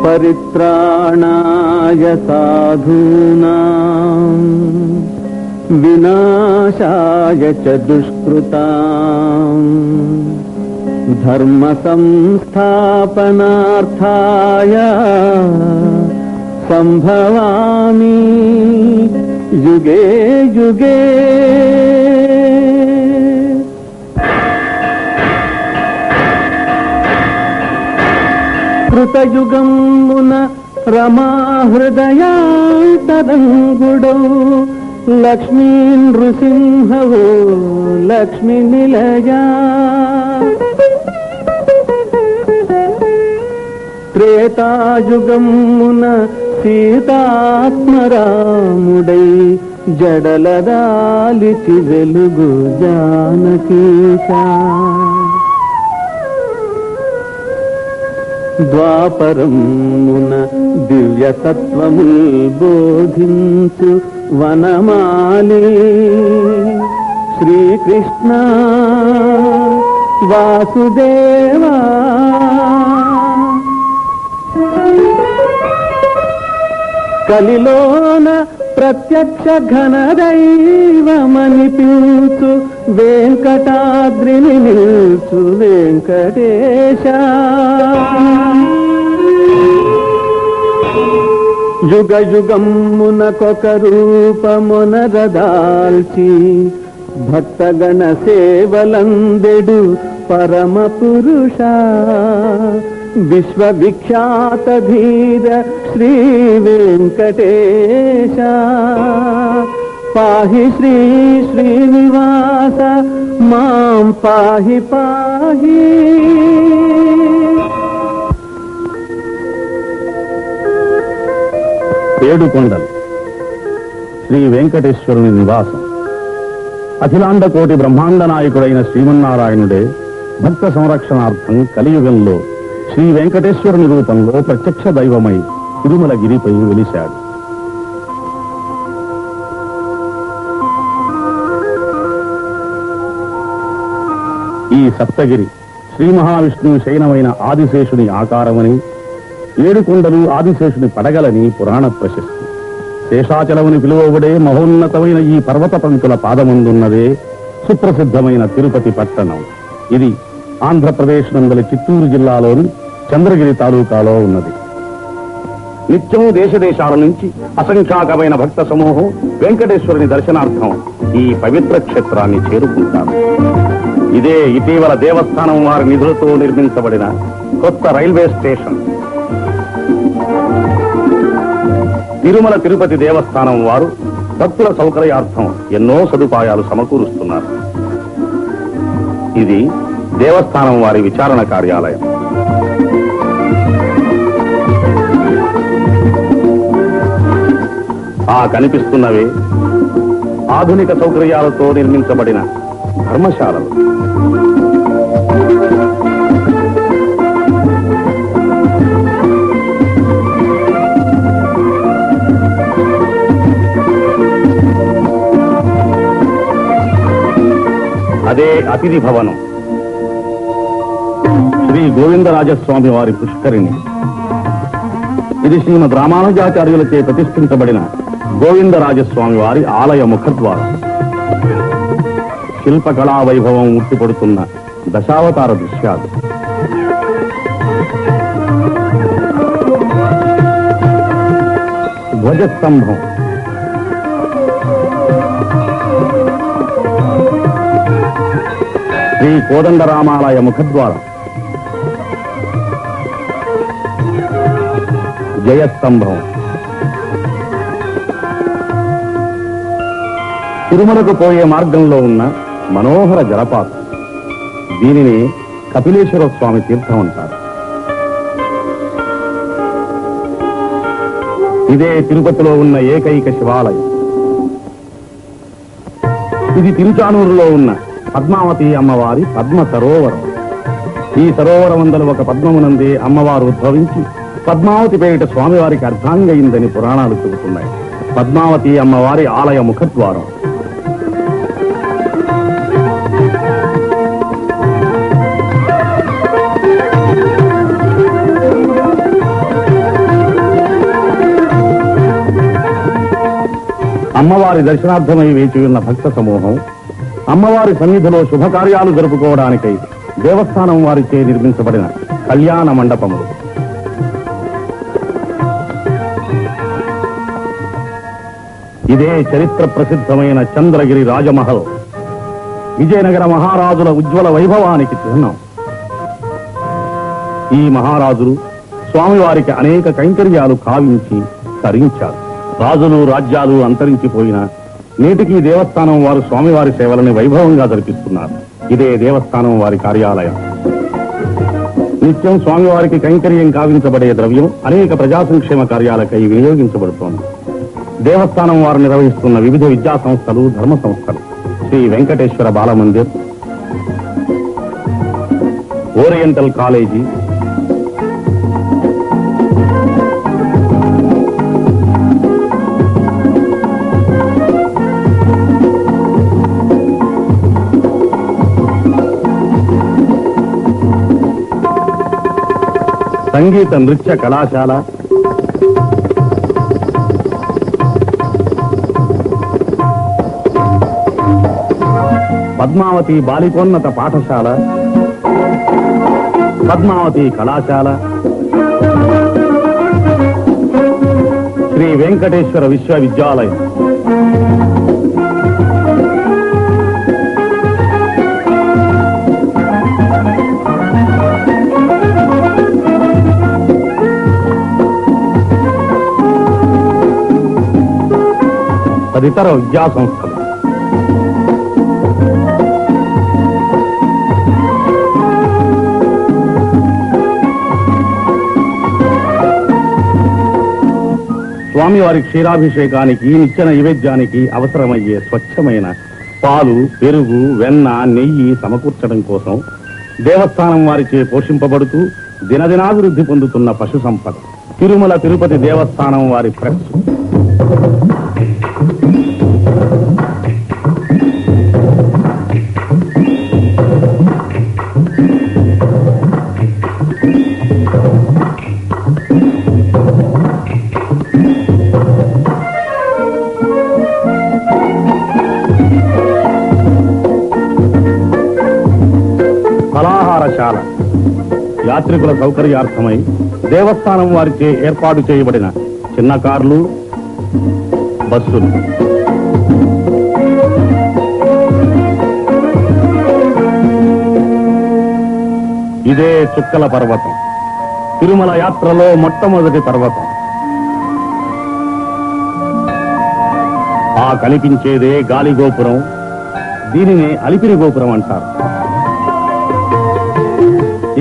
పరిత్రాణాయ సాధూనాం వినాశాయ చ దుష్కృతాం ధర్మ సంస్థాపనార్థాయ సంభవామి యుగే యుగే. కృతయుగమున రమాహృదయాంతరంగుడౌ లక్ష్మీ నృసింహవో లక్ష్మి నిలయా. త్రేతాయుగమున సీతాత్మరాముడై జడలదాలిచి వెలుగు జానకీశా. ద్వాపరమున దివ్య తత్వముల్ బోధించు వనమాలి శ్రీకృష్ణ వాసుదేవా. కలిలోన ప్రత్యక్ష ఘనదైవమనిపించు వెంకటాద్రిని నిల్చు వెంకటేశ. యుగ యుగమునకొక రూపమునరదాల్చి భక్తగణ సేవలందెడు పరమ పురుష. విశ్వవిఖ్యాత ధీర శ్రీ వెంకటేశ. పాహి శ్రీ శ్రీనివాస మాం పాహి పాహి. ఏడుకొండలు శ్రీ వెంకటేశ్వరుని నివాసం. అఖిలాండ కోటి బ్రహ్మాండ నాయకుడైన శ్రీమన్నారాయణుడే భక్త సంరక్షణార్థం కలియుగంలో శ్రీ వెంకటేశ్వరుని రూపంలో ప్రత్యక్ష దైవమై తిరుమలగిరిపై వెలిశాడు. ఈ సప్తగిరి శ్రీ మహావిష్ణువు శయనమైన ఆదిశేషుని ఆకారమని, ఏడుకొండలు ఆదిశేషుని పడగలని పురాణ ప్రశస్తి. శేషాచలముని పిలువబడే మహోన్నతమైన ఈ పర్వత పంక్తుల పాదమందున్నదే సుప్రసిద్ధమైన తిరుపతి పట్టణం. ఇది ఆంధ్రప్రదేశ్ నందలి చిత్తూరు జిల్లాలోని చంద్రగిరి తాలూకాలో ఉన్నది. నిత్యం దేశదేశాల నుంచి అసంఖ్యాకమైన భక్త సమూహం వెంకటేశ్వరుని దర్శనార్థం ఈ పవిత్ర క్షేత్రాన్ని చేరుకుంటారు. ఇదే ఇటీవల దేవస్థానం వారి నిధులతో నిర్మించబడిన కొత్త రైల్వే స్టేషన్. తిరుమల తిరుపతి దేవస్థానం వారు భక్తుల సౌకర్యార్థం ఎన్నో సదుపాయాలు సమకూరుస్తున్నారు. ఇది దేవస్థానం వారి విచారణ కార్యాలయం. ఆ కనిపిస్తున్నవే ఆధునిక సౌకర్యాలతో నిర్మించబడిన ధర్మశాలలు. అదే అతిథి భవనం. శ్రీ గోవిందరాజస్వామి వారి పుష్కరిణి. ఇది శ్రీమద్ రామానుజాచార్యులచే ప్రతిష్ఠించబడిన గోవిందరాజస్వామి వారి ఆలయ ముఖద్వారం. శిల్పకళా వైభవం ఉట్టిపడుతున్న దశావతార దృశ్యాలు. ధ్వజస్తంభం. శ్రీ కోదండరామాలయ ముఖద్వారం. జయస్తంభం. తిరుమలకు పోయే మార్గంలో ఉన్న మనోహర జలపాతం. దీనిని కపిలేశ్వర స్వామి తీర్థం అంటారు. ఇదే తిరుపతిలో ఉన్న ఏకైక శివాలయం. ఇది తిరుచానూరులో ఉన్న పద్మావతి అమ్మవారి పద్మ సరోవరం. ఈ సరోవరమందల ఒక పద్మమునందే అమ్మవారు ఉద్భవించి పద్మావతి పేరిట స్వామివారికి అర్థాంగయిందని పురాణాలు చెబుతున్నాయి. పద్మావతి అమ్మవారి ఆలయ ముఖద్వారం. అమ్మవారి దర్శనార్థమై వేచి ఉన్న భక్త సమూహం అమ్మవారి సన్నిధిలో శుభకార్యాలు జరుపుకోవడానికై దేవస్థానం వారిచే నిర్మించబడిన కళ్యాణ మండపములు. ఇదే చరిత్ర ప్రసిద్ధమైన చంద్రగిరి రాజమహల్, విజయనగర మహారాజుల ఉజ్వల వైభవానికి చిహ్నం. ఈ మహారాజులు స్వామివారికి అనేక కైంకర్యాలు కావించి తరించారు. రాజులు రాజ్యాలు అంతరించిపోయినా నేటికి దేవస్థానం వారు స్వామివారి సేవలని వైభవంగా జరిపిస్తున్నారు. ఇదే దేవస్థానం వారి కార్యాలయం. నిత్యం స్వామివారికి కైంకర్యం కావించబడే ద్రవ్యం అనేక ప్రజా సంక్షేమ కార్యాలకై వినియోగించబడుతోంది. దేవస్థానం వారు నిర్వహిస్తున్న వివిధ విద్యా సంస్థలు, ధర్మ సంస్థలు శ్రీ వెంకటేశ్వర బాలమందిర్, ఓరియంటల్ కాలేజీ, సంగీత నృత్య కళాశాల, పద్మావతి బాలికోన్నత పాఠశాల, పద్మావతి కళాశాల, శ్రీ వెంకటేశ్వర విశ్వవిద్యాలయం, తదితర విద్యా సంస్థలు. స్వామివారి క్షీరాభిషేకానికి, నిత్య నైవేద్యానికి అవసరమయ్యే స్వచ్ఛమైన పాలు, పెరుగు, వెన్న, నెయ్యి సమకూర్చడం కోసం దేవస్థానం వారిచే పోషింపబడుతూ దినదినాభివృద్ధి పొందుతున్న పశు సంపద తిరుమల తిరుపతి దేవస్థానం వారి ప్రెస్. ఫలాహారశాల యాత్రికుల సౌకర్యార్థమై దేవస్థానం వారిచే ఏర్పాటు చేయబడిన చిన్న కార్లు, బస్సులు. ఇదే చుక్కల పర్వతం, తిరుమల యాత్రలో మొట్టమొదటి పర్వతం. ఆ కనిపించేదే గాలి గోపురం, దీనినే అలిపిరి గోపురం అంటారు.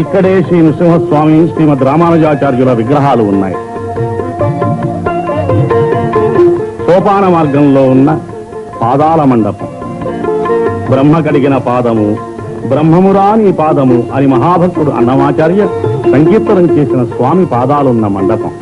ఇక్కడే శ్రీ నృసింహస్వామి, శ్రీమద్ రామానుజాచార్యుల విగ్రహాలు ఉన్నాయి. సోపాన మార్గంలో ఉన్న పాదాల మండపం, బ్రహ్మ కడిగిన పాదము, బ్రహ్మమురా నీ పాదము అని మహాభక్తుడు అన్నమాచార్య సంకీర్తనం చేసిన స్వామి పాదాలున్న మండపం.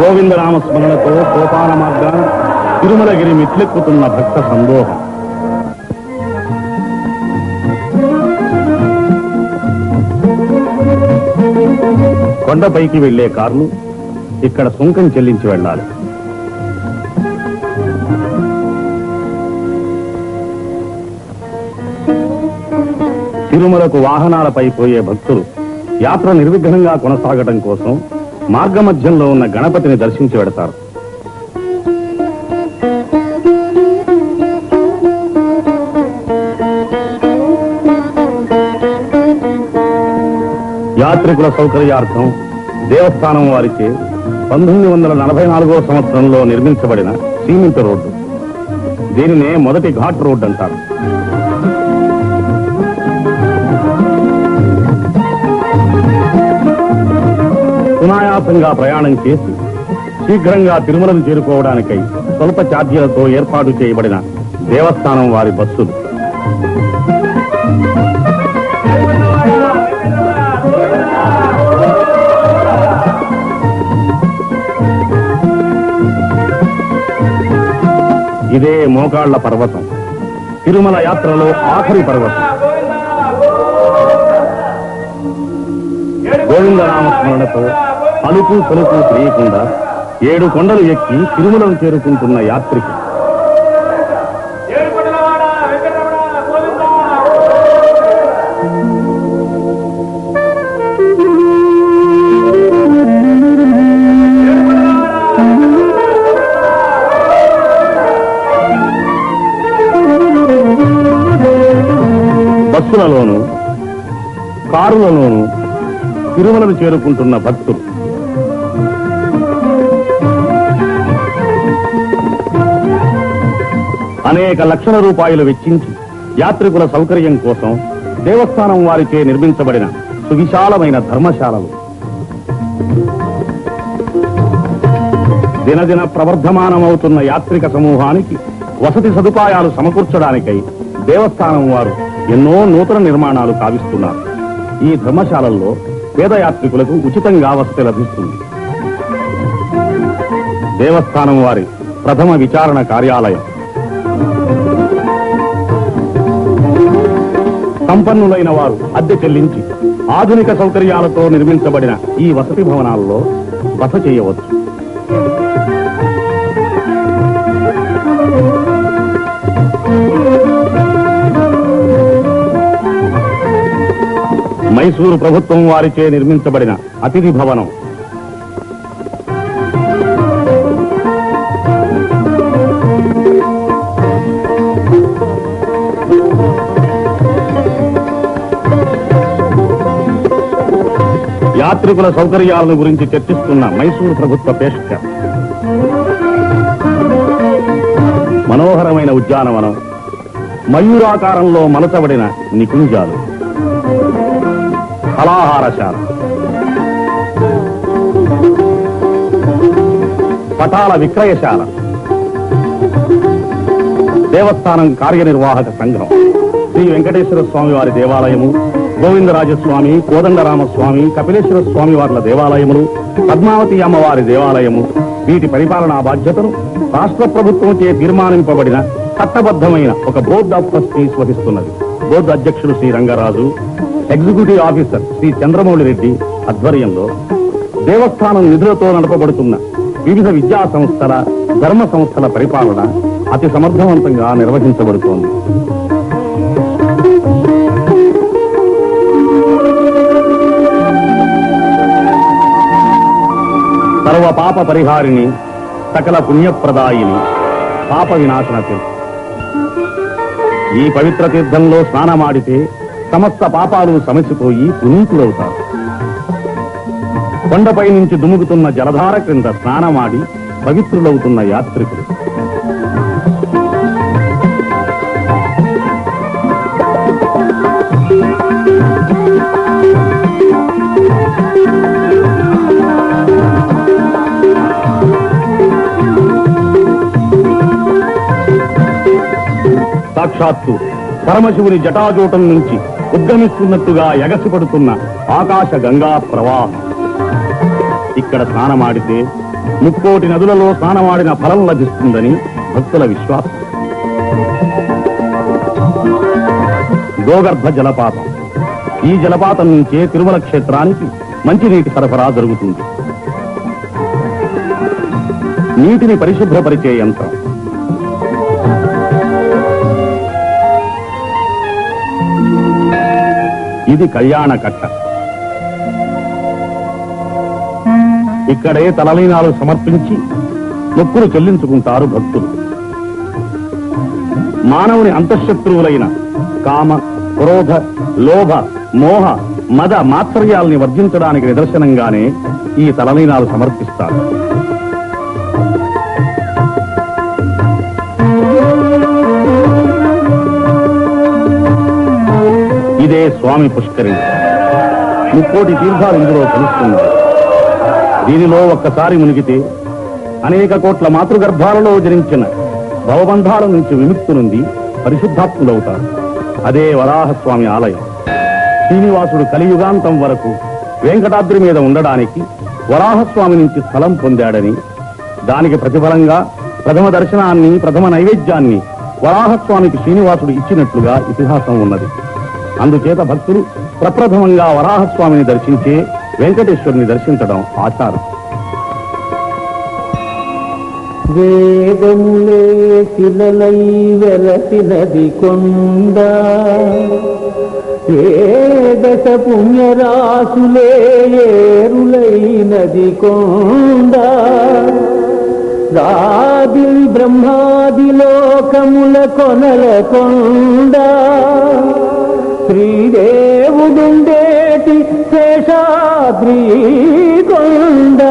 గోవిందనామ స్మరణతో సోపాన మార్గాన తిరుమలగిరి మెట్లెక్కుతున్న భక్త సందోహం. కొండపైకి వెళ్లే కార్లు ఇక్కడ సుంకం చెల్లించి వెళ్ళాలి. తిరుమలకు వాహనాలపై పోయే భక్తులు యాత్ర నిర్విఘ్నంగా కొనసాగడం కోసం మార్గమధ్యంలో ఉన్న గణపతిని దర్శించి వెడతారు. యాత్రికుల సౌకర్యార్థం దేవస్థానం వారిచే 1944వ సంవత్సరంలో నిర్మించబడిన సిమెంట్ రోడ్డు, దీనినే మొదటి ఘాట్ రోడ్డు అంటారు. సునాయాసంగా ప్రయాణం చేసి శీఘ్రంగా తిరుమలను చేరుకోవడానికై స్వల్ప ఛార్జీలతో ఏర్పాటు చేయబడిన దేవస్థానం వారి బస్సులు. ఇదే మోకాళ్ల పర్వతం, తిరుమల యాత్రలో ఆఖరి పర్వతం. గోవిందనామస్మరణతో అలుపు సలుపు తెలియకుండా 7 కొండలు ఎక్కి తిరుమలను చేరుకుంటున్న యాత్రికి బస్సులలోనూ కారులలోనూ తిరుమలను చేరుకుంటున్న భక్తులు. అనేక లక్షల రూపాయలు వెచ్చించి యాత్రికుల సౌకర్యం కోసం దేవస్థానం వారిచే నిర్మించబడిన సువిశాలమైన ధర్మశాలలు, దినదిన ప్రవర్ధమానమవుతున్న యాత్రిక సమూహానికి వసతి సదుపాయాలు సమకూర్చడానికై దేవస్థానం వారు ఎన్నో నూతన నిర్మాణాలు కావిస్తున్నారు. ఈ ధర్మశాలల్లో పేద యాత్రికులకు ఉచితంగా వసతి లభిస్తుంది. దేవస్థానం వారి ప్రథమ విచారణ కార్యాలయం, సంపన్నులైన వారు అద్దె చెల్లించి ఆధునిక సౌకర్యాలతో నిర్మించబడిన ఈ వసతి భవనాల్లో బస చేయవచ్చు. మైసూరు ప్రభుత్వం వారిచే నిర్మించబడిన అతిథి భవనం, యాత్రికుల సౌకర్యాలను గురించి చర్చిస్తున్న మైసూరు ప్రభుత్వ పేష్కర్, మనోహరమైన ఉద్యానవనం, మయూరాకారంలో మలచబడిన నికుంజాలు, ఫలాహారశాల, పటాల విక్రయశాల, దేవస్థానం కార్యనిర్వాహక సంఘం, శ్రీ వెంకటేశ్వర స్వామి వారి దేవాలయము, గోవిందరాజస్వామి, కోదండరామస్వామి, కపిలేశ్వర స్వామి వార్ల దేవాలయములు, పద్మావతి అమ్మవారి దేవాలయము, వీటి పరిపాలనా బాధ్యతను రాష్ట్ర ప్రభుత్వంచే తీర్మానింపబడిన చట్టబద్ధమైన ఒక బోర్డ్ ఆఫ్ ట్రస్టీస్ వహిస్తున్నది. బోర్డు అధ్యక్షుడు శ్రీ రంగరాజు, ఎగ్జిక్యూటివ్ ఆఫీసర్ శ్రీ చంద్రమౌళి రెడ్డి ఆధ్వర్యంలో దేవస్థానం నిధులతో నడపబడుతున్న వివిధ విద్యా సంస్థల, ధర్మ సంస్థల పరిపాలన అతి సమర్థవంతంగా నిర్వహించబడుతోంది. సర్వ పాప పరిహారిణి, సకల పుణ్యప్రదాయిని, పాప వినాశన తీర్థం. ఈ పవిత్ర తీర్థంలో స్నానమాడితే సమస్త పాపాలు సమసిపోయి పునీతులవుతారు. కొండపై నుంచి దుముకుతున్న జలధార క్రింద స్నానమాడి పవిత్రులవుతున్న యాత్రికులు. సాక్షాత్తు పరమశివుని జటాజూటం నుంచి ఉద్గమిస్తున్నట్టుగా ఎగసిపడుతున్న ఆకాశ గంగా ప్రవాహం. ఇక్కడ స్నానమాడితే 30 నదులలో స్నానమాడిన ఫలం లభిస్తుందని భక్తుల విశ్వాసం. గోగర్భ జలపాతం. ఈ జలపాతం నుంచే తిరుమల క్షేత్రానికి మంచినీటి సరఫరా జరుగుతుంది. నీటిని పరిశుభ్రపరిచే యంత్రం. ఇది కళ్యాణ కట్ట. ఇక్కడే తలలీనాలు సమర్పించి మొక్కులు చెల్లించుకుంటారు భక్తులు. మానవుని అంతఃశత్రువులైన కామ, క్రోధ, లోభ, మోహ, మద మాత్సర్యాల్ని వర్జించడానికి నిదర్శనంగానే ఈ తలలీనాలు సమర్పిస్తారు. ఇదే స్వామి పుష్కరిణి. 30 తీర్థాలు ఇందులో కలుస్తున్నాయి. దీనిలో ఒక్కసారి మునిగితే అనేక కోట్ల మాతృగర్భాలలో జనించిన భవబంధాల నుంచి విముక్తి నుండి పరిశుద్ధాత్ములవుతారు. అదే వరాహస్వామి ఆలయం. శ్రీనివాసుడు కలియుగాంతం వరకు వెంకటాద్రి మీద ఉండడానికి వరాహస్వామి నుంచి స్థలం పొందాడని, దానికి ప్రతిఫలంగా ప్రథమ దర్శనాన్ని, ప్రథమ నైవేద్యాన్ని వరాహస్వామికి శ్రీనివాసుడు ఇచ్చినట్లుగా ఇతిహాసం ఉన్నది. అందుచేత భక్తులు ప్రప్రథమంగా వరాహస్వామిని దర్శించే వెంకటేశ్వరుని దర్శించడం ఆచారం. వేదములే శిలలై వెలసినది కొండ, ఏ దశ పుణ్యరాశులే ఏరులైనది కొండ, రాది బ్రహ్మాది లోకముల కొనల కొండ, శ్రీదేవుడుండేటి శేషాద్రి కొండ.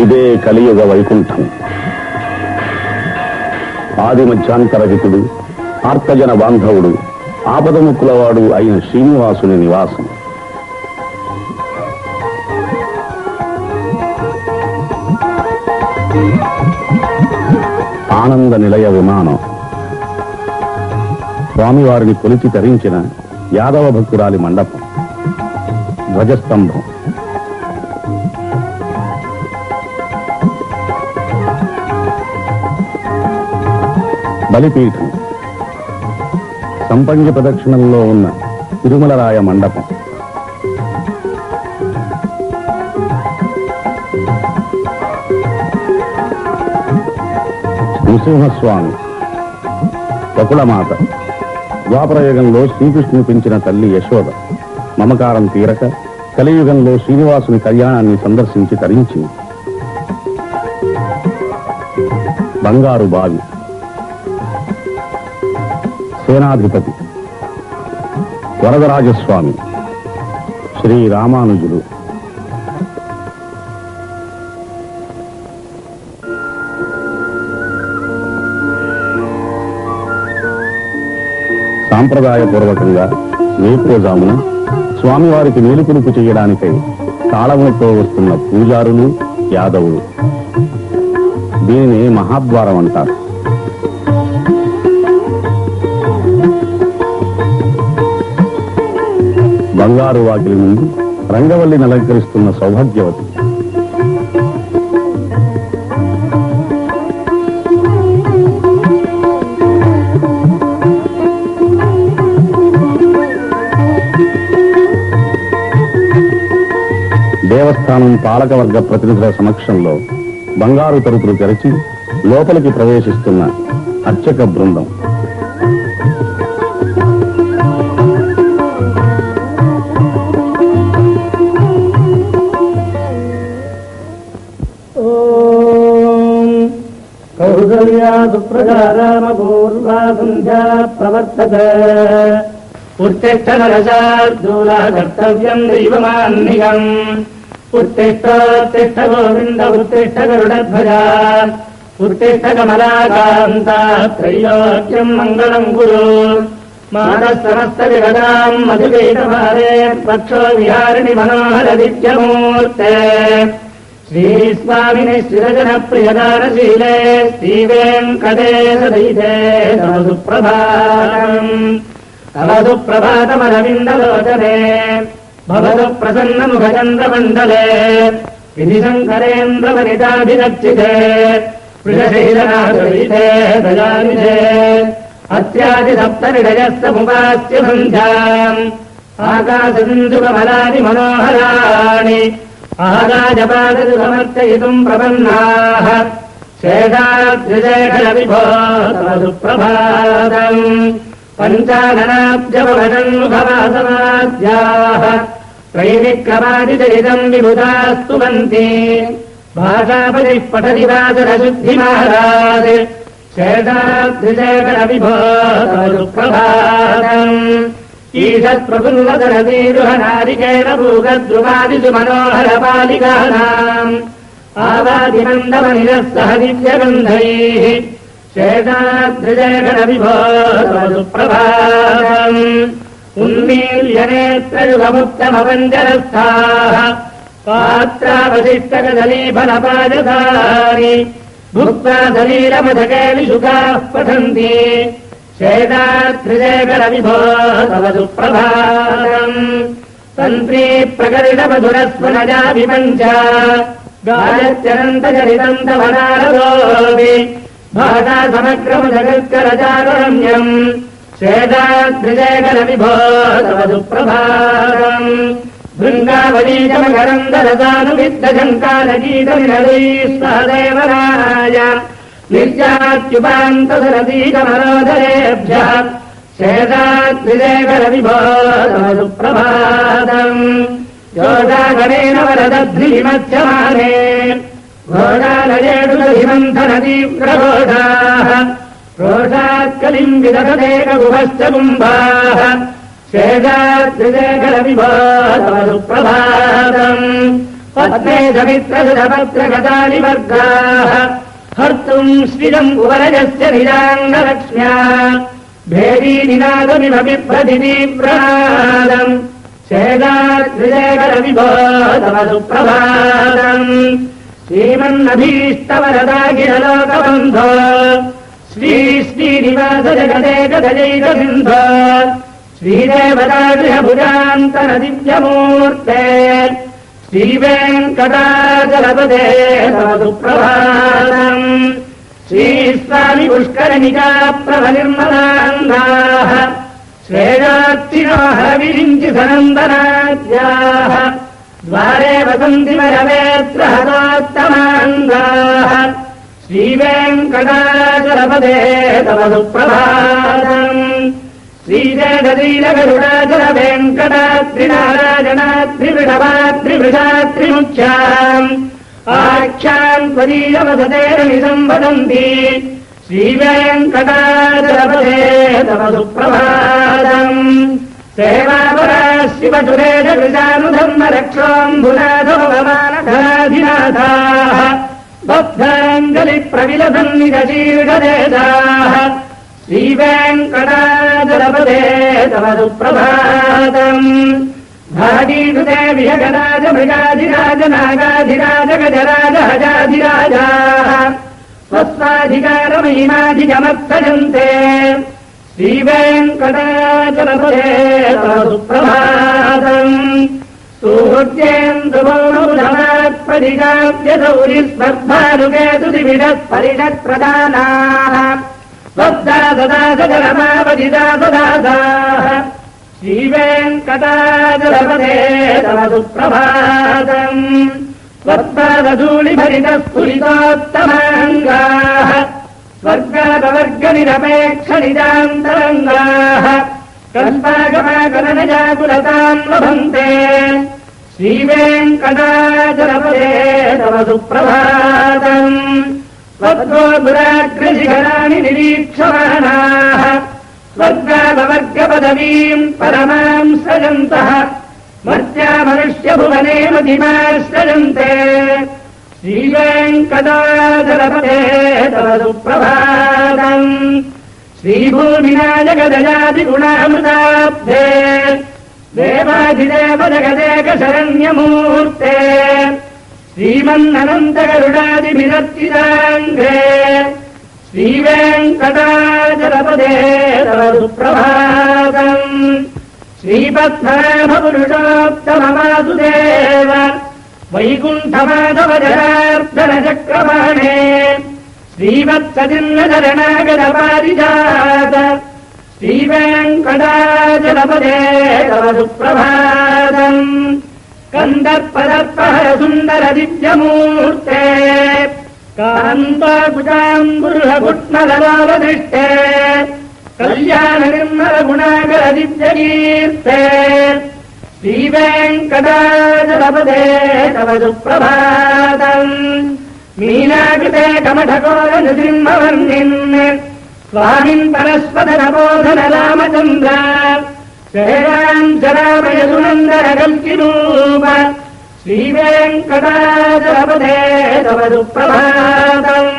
ఇదే కలియుగ వైకుంఠం. ఆది మధ్యాంతరహితుడు, ఆర్తజన బాంధవుడు, ఆపదముక్కులవాడు అయిన శ్రీనివాసుని నివాసం. ఆనంద నిలయ విమానం. స్వామివారిని కొలిచి తరించిన యాదవ భక్తురాలి మండపం. ధ్వజస్తంభం. బలిపీఠం. సంపంగి ప్రదక్షిణంలో ఉన్న తిరుమలరాయ మండపం. నృసింహస్వామి. బకుళమాత. ద్వాపరయుగంలో శ్రీకృష్ణుని పెంచిన తల్లి యశోద మమకారం తీరక కలియుగంలో శ్రీనివాసుని కళ్యాణాన్ని సందర్శించి తరించింది. బంగారు బావి. సేనాధిపతి. వరదరాజస్వామి. శ్రీ రామానుజులు. సాంప్రదాయపూర్వకంగా వేకువజామున స్వామివారికి మేలుకొలుపు చేయడానికై తాళములతో వస్తున్న పూజారులు యాదవులు. దీనిని మహాద్వారం అంటారు. బంగారు వాకిలి నుండి రంగవల్లిని అలంకరిస్తున్న సౌభాగ్యవతి. దేవస్థానం పాలకవర్గ ప్రతినిధుల సమక్షంలో బంగారు తలుపులు తెరచి లోపలికి ప్రవేశిస్తున్న అర్చక బృందం. ప్రవర్తతే ఉత్తిష్ట నరశార్దూల కర్తవ్యం దైవమాన్నికం. ఉత్తిష్ఠోత్తిష్ఠ గోవింద ఉత్తిష్ఠ గరుడధ్వజ ఉత్తిష్ఠ కమలాకాంత త్రైలోక్యం మంగళం కురు. మానః సమస్త విగదాం మధుకైటభారే పక్షో విహారిణి మనోహర దివ్యమూర్తే. శ్రీస్వామిని శ్రీరజన ప్రియదానశీలే శ్రీవేంకటేశ దైతే తమ సుప్రభాతం. తమ సుప్రభాతమరవిందలోచనే భవతు ప్రసన్న ముఖచంద్రమండలే. విధిశంకరేంద్రవనితాభిరక్షితే వృషశైలనాథవితే దయానిధే. అత్యాది సప్తనిడయస్తముపాస్య సంధ్యాం ఆకాశసింధుకమలాని మనోహరాణి. ఆరాజపాదతి సమర్చయితుం ప్రపన్నాః శేషాద్రిశేఖర విభో తమ సుప్రభాతం. పంచాననాబ్జవదన్ముఖవాసవాద్యాః త్రైవిక్రమాదిచరితం విబుధాస్తువంతి. భాషాపతిః పఠతి వాసరశుద్ధిమహారాజ్ శేషాద్రిశేఖర విభో తమ సుప్రభాతం. ఈషత్ప్రఫుల్లతరవీరుహనారికేణ భూగద్రువాదిషు మనోహర బాలికానాం ఆవాదిమండమనిరः సహ దివ్యగంధైః शेषाद्रिजगणविभो सुप्रभातम् उन्मील्यनेत्रयुगमुक्तमपञ्जरस्थाः पात्रावशिष्टकदलीफलपादधारि भुक्त्वा सलीलमधकेलिशुकाः पठन्ति शेषाद्रिजगणविभो तव सुप्रभातम् तन्त्री प्रकटितमधुरस्वनजाभिपञ्च गायत्यनन्तचरितम् तव नारदोऽपि भाषा समग्रमधकर्करचारुरम्यम् शेषाद्रिजगणविभो तव सुप्रभातम् भृङ्गावलीकमकरन्दरसानुविद्धशङ्कालगीतनिरदैः सहदेवराय निर्यात्युपान्तसरसीकमरोधरेभ्यः शेषाद्रिजगणविभो तव सुप्रभातम् योषागणेन वरदध्रिमध्यमाने घोषालयेषुलहिमन्थनतीव्रघोषाः रोषात्कलिम् विदधतेकगुभश्च कुम्भाः शेषाद्रिजगणविभो तव सुप्रभातम् पद्मे समित्रसुधपत्रगतालिवर्गाः हर्तुम् श्रियम् कुवरजस्य निजाङ्गलक्ष्म्या भेदीनिनादमिव बिभ्रतितीव्रनादम् शेषाद्रिजगणविभो तव सुप्रभातम् श्रीमन्नभीष्टवरदाखिललोकबन्धो श्री श्रीनिवास जगदेकदजैकसिन्धो श्रीदेवतागृहभुजान्तरदिव्यमूर्ते श्रीवेङ्कटाचलपदे तव सुप्रभातम् श्रीस्वामि पुष्करनिकाप्रभनिर्मलान्धाः श्रेयात्तिनो हरविरिञ्चि सनन्दनाद्याः द्वारे वसन्ति वरवेत्र हतोत्तमान्धाः श्रीवेङ्कटाचलपदे तव सुप्रभातम् श्रीजगदीलगरुडाचलवेङ्कटात्रिनारायणात्रिविषवात्रिवृषात्रिमुख्याम् आख्याम् त्वदीयवसतेरनिसम्वदन्ति श्रीवेङ्कटाचलपदे तव सुप्रभातम् सेवापरा शिवसुरेशकृशानुधर्मरक्षोऽम्बुनाथो भवानघराधिनाथाः बद्धाञ्जलिप्रविलसन्निधशीर्षदेशाः श्रीवेङ्कटाचलपदे तव सुप्रभातम् भागीकृते विहगराजमृगाधिराजनागाधिराज गजराज हजाधिराजाः स्वस्वाधिकारमहिमाधिगमत्सजन्ते श्रीवेङ्कटाचलपदे तव सुप्रभातम् सूर्येन्दुभौणुधमात्प्रतिजाप्यसौरिस्पर्धानुकेतुदिविडः परिषत्प्रदानाः स्वदासदासदरमावधिदासदासाः श्रीवेङ्कटाचलपदे तव सुप्रभातम् स्वत्पादधूलिभरितस्फुरितोत्तमाङ्गाः स्वर्गापवर्गनिरपेक्षनिजान्तरङ्गाः कल्पागमागमनजाकुलताम् लभन्ते श्रीवेङ्कटाचलपदे तव सुप्रभातम् स्वद्गोपुराग्रशिखराणि निरीक्षमाणाः स्वर्गापवर्गपदवीम् परमाम् सृजन्तः मर्त्या मनुष्यभुवने मतिमाश्रयन्ते श्रीवेङ्कटाचलपदे तव सुप्रभातम् श्रीभूमिना जगदजादिगुणामृताब्धे देवाधिदेव जगदेकशरण्यमूर्ते श्रीमन्ननन्तगरुडादिभिरर्चिताङ्घ्रे श्रीवेङ्कटाचलपदे तव सुप्रभातम् श्रीपद्मनाभपुरुषोत्तमवासुदेव वैकुण्ठमाधव जनार्दनचक्रपाणे श्रीवत्सचिन्नशरणागतपारिजात श्रीवेङ्कटाचलपदे तव सुप्रभातम् कन्दर्पदर्पहर सुन्दर दिव्यमूर्ते कान्ताकुजाम्बुर्हकुट्मललोलदृष्टे कल्याण निर्मल गुणाकर दिव्यकीर्ते श्रीवेङ्कटाचलपदे तव सुप्रभातम् मीनाकृते कमठकोल नृसिंहवर्णिन् स्वामिन् परस्पदनबोधन रामचन्द्र शराम् शरामयसुनन्दर कल्किरूप श्रीवेङ्कटाचलपदे तव सुप्रभातम्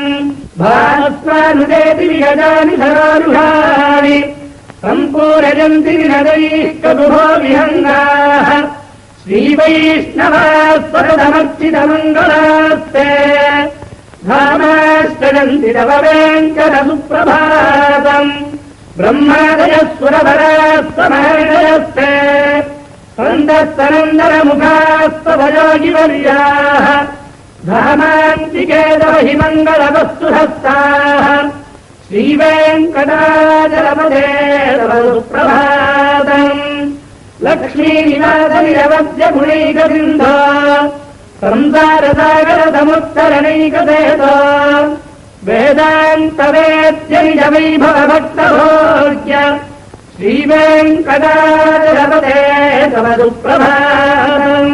భాస్వానుదేతి విగజాని సరోరుహాని సంపూరజంతి నదైః కదుభో విహంగాః శ్రీవైష్ణవాస్పదమర్చితమంగళాస్తే ధామాశ్రయంతి తవ వెంకట సుప్రభాతం బ్రహ్మాదయస్సురభరాస్వమహర్షయస్తే సందస్తనందరముఖాస్తవయోగివర్యాः ధామాంతికే తవ హి మంగళవస్తుహస్తాः శ్రీవేంకటాచలపదే తవ సుప్రభాతం లక్ష్మీనివాసనిరవద్య గుణైకబిందో సంసారసాగరసముత్తరణైకసేతో వేదాంతవేద్య నిజ వైభవ భక్తభోగ్య శ్రీవేంకటాచలపదే తవ సుప్రభాతం.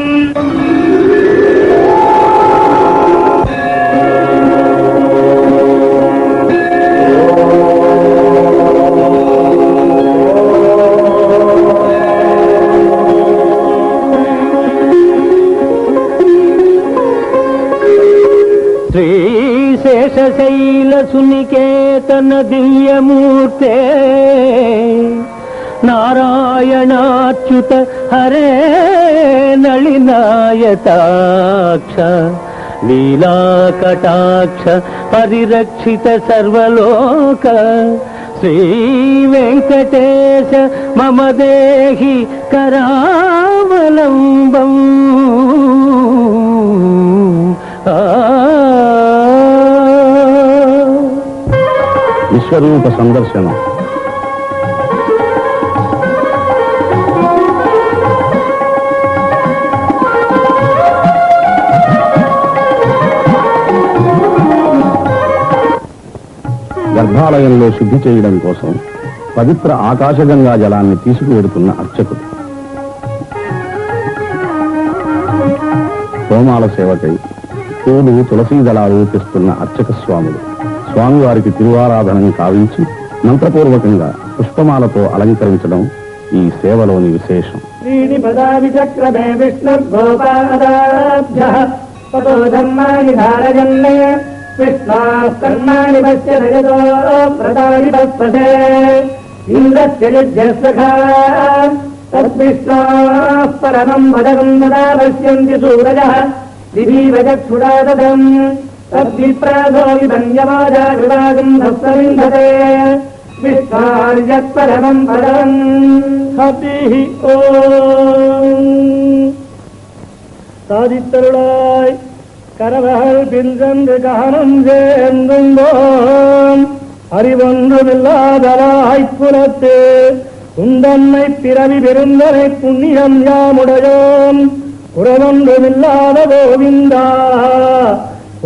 శ్రీశేషశైల సునికేతన దివ్యమూర్తే నారాయణాచ్యుత హరే నళినాయతాక్ష లీలాకటాక్ష పరిరక్షిత సర్వలోక శ్రీ వెంకటేశ మమ దేహి కరావలంబం. విశ్వరూప సందర్శనం. గర్భాలయంలో శుద్ధి చేయడం కోసం పవిత్ర ఆకాశగంగా జలాన్ని తీసుకువెడుతున్న అర్చకుడు. హోమాల సేవకై పూలు తులసీ దళాలు తెస్తున్న అర్చక స్వాములు స్వామివారికి తిరువారాధనం కావించి మంత్రపూర్వకంగా పుష్పమాలతో అలంకరించడం ఈ సేవలోని విశేషం. శ్రీనిపదావిచక్రమే విష్ణుర్గోపాదాభ్యః తతో ధర్మాణి ధారయన్నే విష్ణాకర్మాణి పశ్యతో ప్రదాని పస్పదే ఇంద్రస్య యజ్ఞస్సఖా తద్విష్ణోః పరమం పదం తదా పశ్యంతి సూరజः దివీవ చక్షురాదదం తద్విప్రాదో విభంజమాజా విభాగం భక్తవిందతే విష్ణార్యత్పరమం పదం. హరిః ఓం. சாதித்தருளாய் கரவகள் பின்சென்று காணும் சேர்ந்துந்தோம் அறிவொன்றுமில்லாதவாய்ப்புலத்து உந்தன்னை பிறவி பெருந்தனை புண்ணியம் யாமுடையோம் உறவொன்றுமில்லாத கோவிந்தா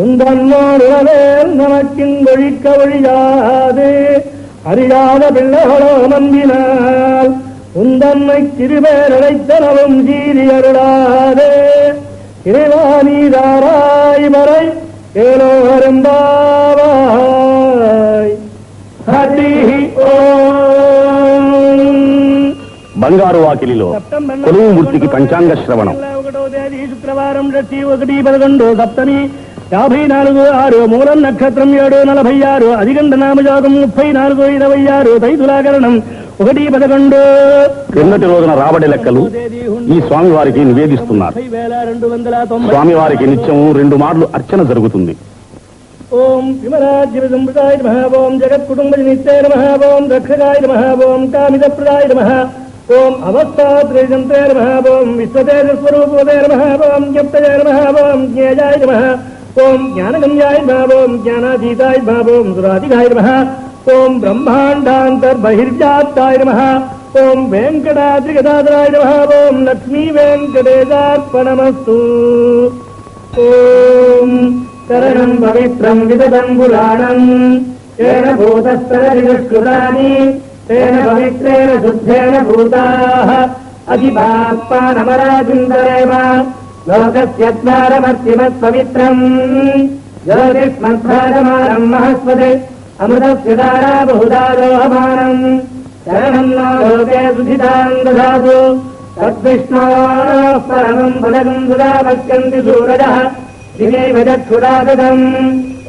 உந்தன்னோடுவேல் நமக்கிங்கொழிக்க ஒழியாது அறியாத பிள்ளைகளோ நம்பினால் உந்தன்னை திருவேரழைத்தனவும் சீரி அருளாதே இறைவானீதாராய் வரை ஏலோ அரும்பாவாய். ஹரி ఓం. బంగారు వాకిలిలో కొలువు మూర్తికి పంచాంగ శ్రవణం. 1వ తేదీ శుక్రవారం 1/11 సప్తమి 54/6 మూలం నక్షత్రం 7/46 అధిగంట నామయోగం 34/26 తైతులాకరణం 1/11. క్రిందటి రోజున రాబడి లెక్కలు ఈ స్వామివారికి నివేదిస్తున్నారు. స్వామివారికి నిత్యము 2 మార్లు అర్చన జరుగుతుంది. ఓం విమరాజ్య సంప్రదాయ నమః. ఓం జగత్కుటుంబ నిత్యాయ నమః. ఓం రక్షకాయ నమః. ఓం కామితప్రదాయ నమః. ఓం అవస్థాత్రేయంత్రాయ నమః. ఓం విశ్వతేజస్వరూపదే నమః. ఓం జ్ఞప్తయాయ నమః. ఓం జ్ఞేయాయ నమః. ఓం జ్ఞానగమ్యాయ నమః. ఓం జ్ఞానాతీతాయ నమః. ఓం సురాధికాయ నమః. ఓం బ్రహ్మాండాంతర్బహిర్వ్యాప్తాయ నమః. ఓం వెంకటాద్రిగదాధరాయ నమః. ఓం లక్ష్మీ వెంకటేశార్పణమస్తు. ఓం శరణం పవిత్రం విదదం పురాణం తేన భూతస్తరవిదుష్కృతాని తేన పవిత్రేణ శుద్ధేన భూతాః అధిపాప్పానమరాజిందరేవ లోకస్య ద్వారమర్తిమత్పవిత్రం జ్యోతిష్మద్భాగమానం మహస్వదే అమృతస్య ధారా బహుదా లోహమానం శరణం నో లోకే సుధితాం దదాతు తద్విష్ణోః పరమం పదకం సుధా పశ్యంతి సూరజः దివేవ చక్షురాదదం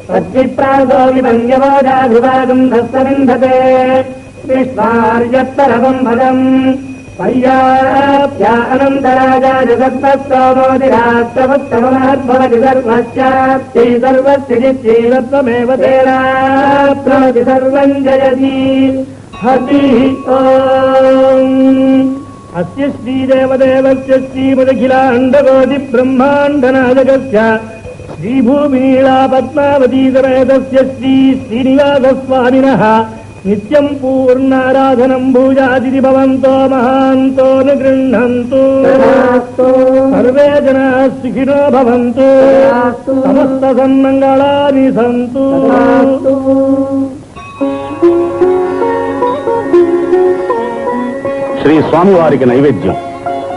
तद्विप्रासो विभङ्ग्यवोजाभिवागम् धस्तविन्धते विश्वार्यत्तरवम् भगम् पर्याप्या अनन्तराजा जगत्तस्तोमोदिराष्ट्रवत्तमहद्भवति सर्वस्याप्ति सर्वस्थितिश्चैवत्वमेव तेनाप्नोति सर्वम् जयति हरिः ओम् अस्य श्रीदेवदेवस्य श्रीमदखिलाण्डकोटिब्रह्माण्डनायकस्य श्रीभूमिनीला पद्मावती समेतस्य श्रीनिवासस्वामिनः नित्यं पूर्णाराधनं भूजादिति भवन्तो महान्तो न गृह्णन्तु सर्वे जनाः सुखिनो भवन्तु समस्त सन्मङ्गलानि सन्तु శ్రీ స్వామివారికి నైవేద్యం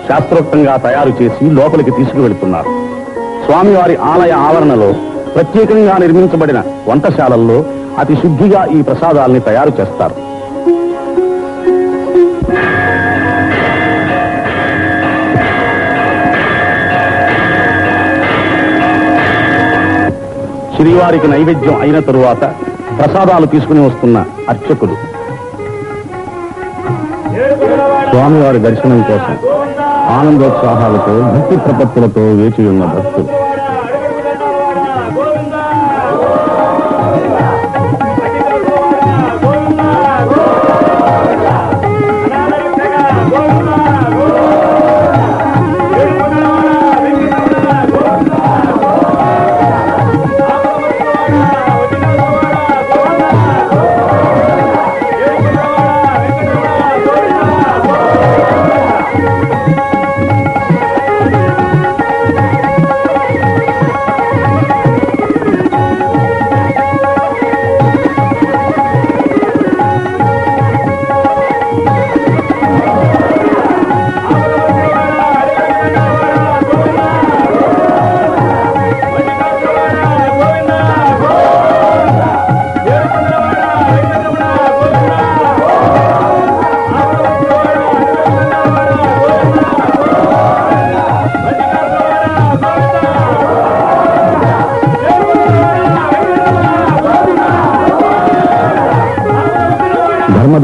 శాస్త్రోక్తంగా తయారు చేసి లోపలికి తీసుకువెళుతున్నారు. స్వామివారి ఆలయ ఆవరణలో ప్రత్యేకంగా నిర్మించబడిన వంటశాలల్లో అతి శుద్ధిగా ఈ ప్రసాదాల్ని తయారు చేస్తారు. శ్రీవారికి నైవేద్యం అయిన తరువాత ప్రసాదాలు తీసుకుని వస్తున్న అర్చకులు స్వామివారి దర్శనం కోసం ఆనందోత్సాహాలతో భక్తి ప్రపత్తులతో వేచి ఉన్న భక్తులు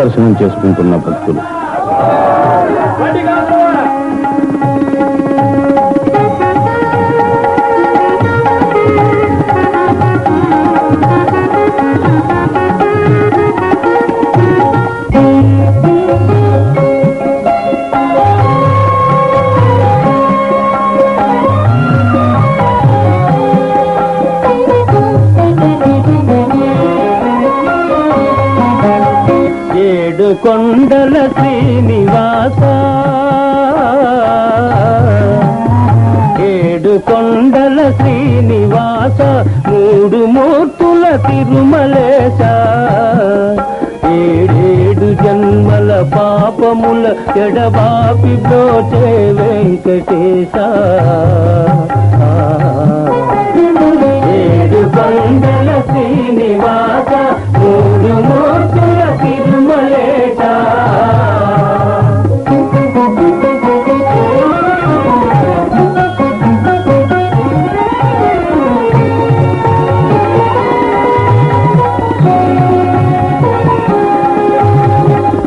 దర్శనం చేసుకుంటున్న భక్తులు కొండల శ్రీనివాస ఏడు కొండల శ్రీనివాస మూడు మూర్తుల తిరుమలేశ ఏడేడు జన్మల పాపముల ఎడబాపి బ్రోచే వెంకటేశ ఏడు కొండల శ్రీనివాస మూడు మూర్తుల తిరుమలేశ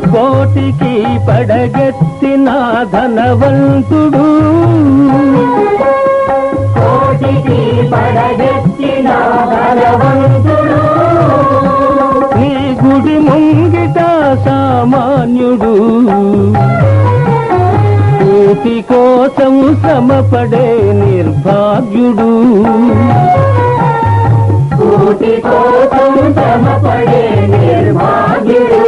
కోటికి పడగెత్తిన ధనవంతుడు కోటికి పడగెత్తిన ధనవంతుడు నీ గుడి ముంగిట సామాన్యుడు కూటి కోసం శ్రమపడే నిర్భాగ్యుడు కూటి కోసం శ్రమపడే నిర్భాగ్యుడు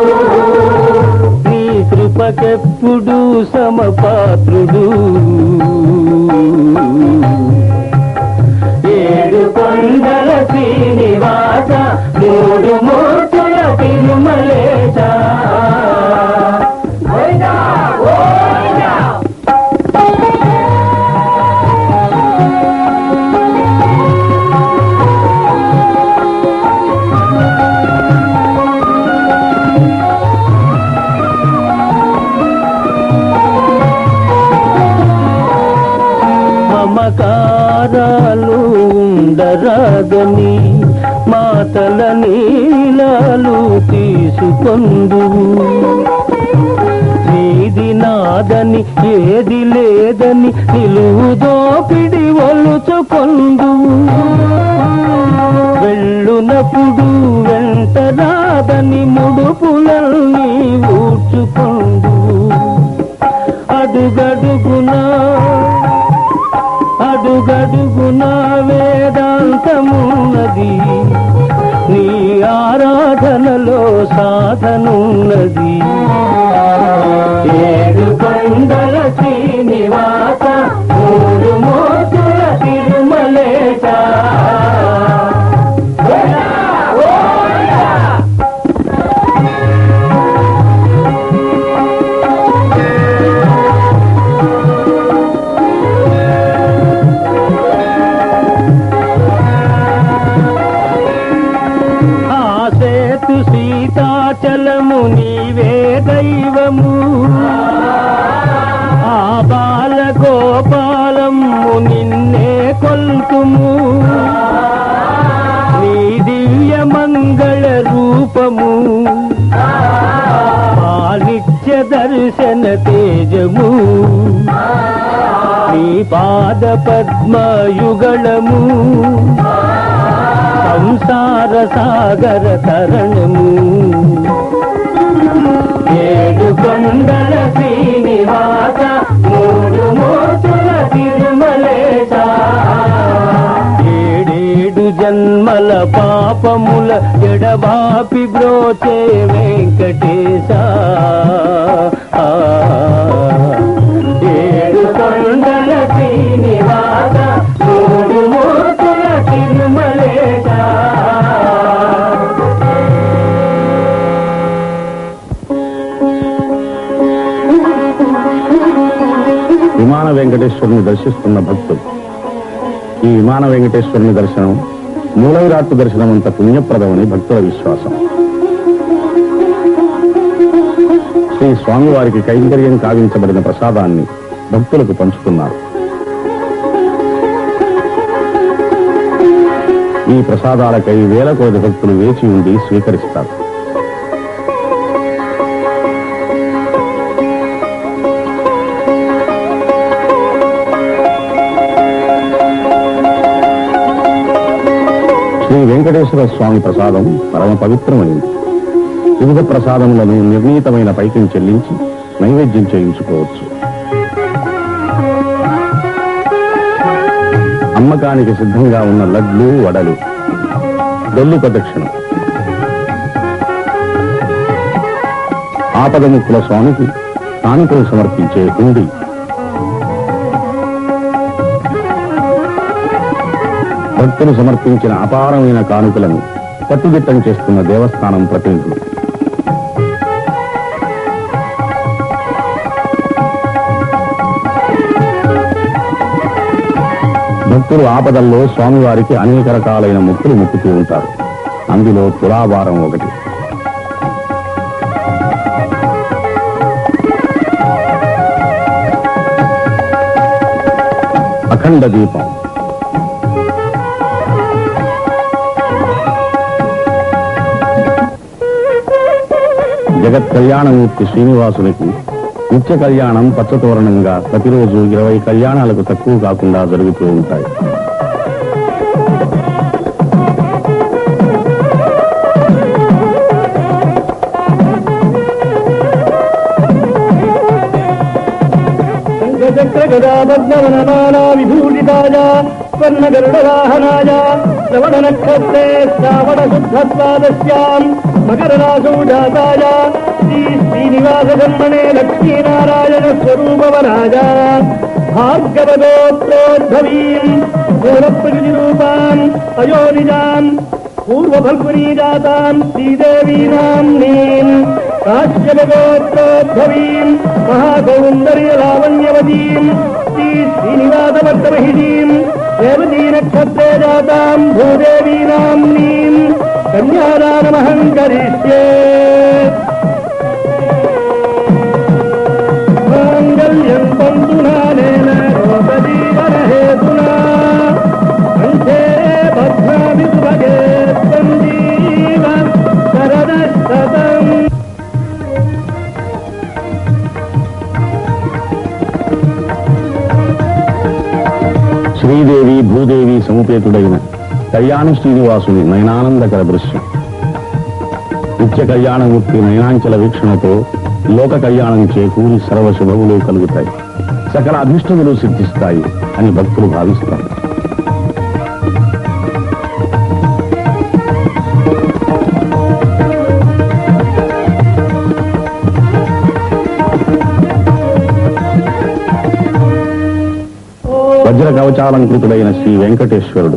నీ కృపకెప్పుడు సమపాత్రుడు ఏడు కొండల శ్రీనివాస మూడు మూర్తుల తిరుమలేశ మమకారాలు ఉండరాదు నాదని మాతల నీలాలు తీసుకొందువు. నీది నాదని ఏది లేదని నిలువు దోపిడి ఒలుచుకొందువు. వెళ్ళునప్పుడు వెంట రాదని ముడుపులన్నీ ఊడ్చుకొందువు. అడుగడుగునా వేదాంతమున్నది, నీ ఆరాధనలో సాధనున్నది. ఏడు కొండల శ్రీనివాస మూడు మూర్తుల తిరుమలేశ. సీతాచలము నీవే దైవము, ఆ బాల గోపాలము నిన్నే కొల్తుము. నీ దివ్య మంగళ రూపము నిత్య దర్శన తేజము. నీ పాద పద్మయుగళము సంసార సాగర తరణము. ఏడు కొండల శ్రీనివాస మూడు మూర్తుల తిరుమలేశ. ఏడేడు జన్మల పాపముల ఎడబాపి బ్రోచే వెంకటేశ. ఏడు కొండల శ్రీనివాస మూడు మూర్తుల తిరుమలేశ. విమాన వెంకటేశ్వరుని దర్శిస్తున్న భక్తులు. ఈ విమాన వెంకటేశ్వరుని దర్శనం మూలవిరాట్టు దర్శనం అంత పుణ్యప్రదమని భక్తుల విశ్వాసం. శ్రీ స్వామివారికి కైంకర్యం కావించబడిన ప్రసాదాన్ని భక్తులకు పంచుతున్నారు. ఈ ప్రసాదాలకై వేల కొలది భక్తులు వేచి ఉండి స్వీకరిస్తారు. శ్రీ వెంకటేశ్వర స్వామి ప్రసాదం పరమ పవిత్రమైంది. వివిధ ప్రసాదములను నిర్ణీతమైన పైకం చెల్లించి నైవేద్యం చేయించుకోవచ్చు. అమ్మకానికి సిద్ధంగా ఉన్న లడ్లు, వడలు, డొల్లు ప్రదక్షిణం, ఆపదముక్కుల స్వామికి కానుకలు సమర్పించే హుండీ, భక్తులు సమర్పించిన అపారమైన కానుకలను కట్టుదిట్టం చేస్తున్న దేవస్థానం ప్రతినిధులు. భక్తులు ఆపదల్లో స్వామివారికి అనేక రకాలైన మొక్కులు మొక్కుతూ ఉంటారు. అందులో తులాభారం ఒకటి. అఖండ దీపం, జగత్ కళ్యాణమూర్తి శ్రీనివాసునికి నిత్య కళ్యాణం పచ్చతోరణంగా ప్రతిరోజు 20 కళ్యాణాలకు తక్కువ కాకుండా జరుగుతూ ఉంటాయి. గదాభద్రవనమాలా విభూషితాయ స్వర్ణ గరుడవాహనాయ శ్రవణ నక్షత్రే శ్రావణ శుద్ధస్వాదస్యాం మకర రాశౌ జాతాయ శ్రీ శ్రీనివాస జన్మనే లక్ష్మీనారాయణ స్వరూపవరాజ భార్గవగోత్రోద్భవీం మూలప్రకృతిరూపాం అయోనిజాం పూర్వఫల్గునీ జాతాం శ్రీదేవీనామ్నీం కాశ్యపగోత్రోద్భవీం మహాకౌందర్యలావణ్యవతీం శ్రీ శ్రీనివాసవర్ధమహిషీం రేవతీ నక్షత్రే జాతాం భూదేవీనామ్నీం కన్యాదానమహం కరిష్యే. మాంగళ్యం తంతునానేన రోగజీవన హేతునా కంఠే భద్రం కళ్యాణ శ్రీనివాసుని నయనానందకర దృశ్యం. నిత్య కళ్యాణమూర్తి నయనాంచల వీక్షణతో లోక కళ్యాణం చేకూరి సర్వశుభములు కలుగుతాయి, సకల అభిష్టములు సిద్ధిస్తాయి అని భక్తులు భావిస్తారు. వజ్ర కవచాలంకృతుడైన శ్రీ వెంకటేశ్వరుడు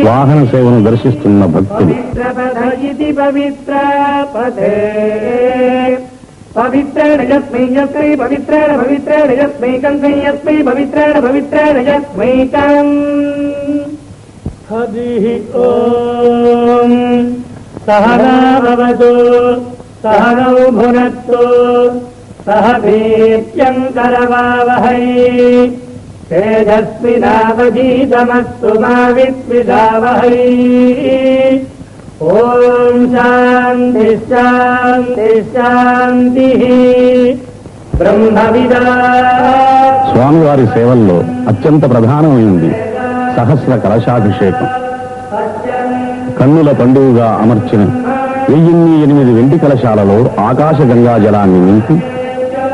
వాహన సేవను దర్శిస్తున్న భక్తులు సహనా భవతు సహనౌ భునత్తు సహ వీర్యంకరవావహై తేజస్వినావధీతమస్తు మా విద్విషావహై. ఓం శాంతి శాంతి శాంతి. బ్రహ్మవిదా. స్వామివారి సేవల్లో అత్యంత ప్రధానమైంది సహస్ర కలశాభిషేకం. కన్నుల పండుగగా అమర్చిన 1008 వెండి కలశాలలో ఆకాశ గంగా జలాన్ని నింపి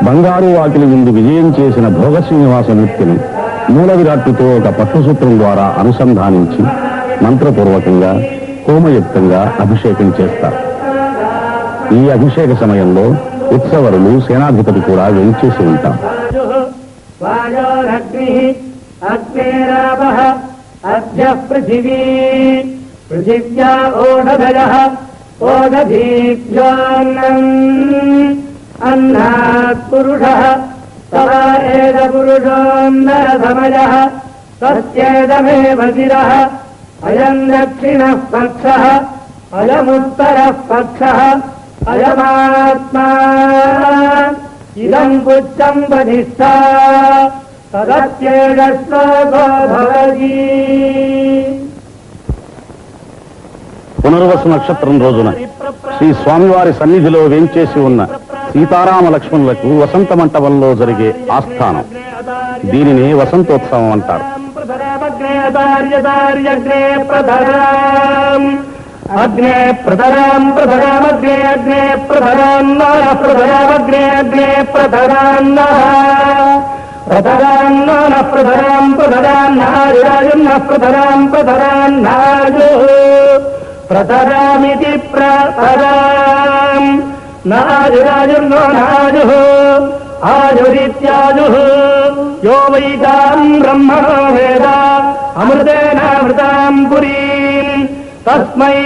బంగారు వాకిలి ముందు విజయం చేసిన భోగ శ్రీనివాసమూర్తిని మూల విరాట్టుతో ఒక పట్టుసూత్రం ద్వారా అనుసంధానించి మంత్రపూర్వకంగా హోమయుక్తంగా అభిషేకం చేస్తారు. ఈ అభిషేక సమయంలో ఉత్సవరులు సేనాధిపతి కూడా వెంచేసి ఉంటారు. పృథివ్యా ఓషధయః ఓషధీభ్యోऽన్నం అన్నాత్ పురుషః తవ ఏద పురుషోన్నరసమయః తస్యేదమేవ శిరః అయం దక్షిణః పక్షః అయముత్తరః పక్షః అయమాత్మా ఇదం పుచ్చం వధిష్ఠా తదత్యేన శ్లోకో భవతి. పునర్వసు నక్షత్రం రోజున శ్రీ స్వామివారి సన్నిధిలో వేంచేసి ఉన్న సీతారామ లక్ష్మణులకు వసంత మంటపంలో జరిగే ఆస్థానం. దీనిని వసంతోత్సవం అంటారు. అగ్నే ప్రధరాం ప్రధరామగ్నే అగ్నే ప్రధరాన్న ప్రధరామగ్నే అగ్నే ప్రధరాన్న ప్రధరాన్న ప్రధరాం ప్రధరాన్నాయురాజున్న ప్రధరాం ప్రధరాన్నాజు ప్రధరామితి ప్రధరాం నాజురాజున్నో నాజు ఆజురిత్యాజు యో వైదాం బ్రహ్మణో వేద అమృతేనామృతాం పురీం తస్మై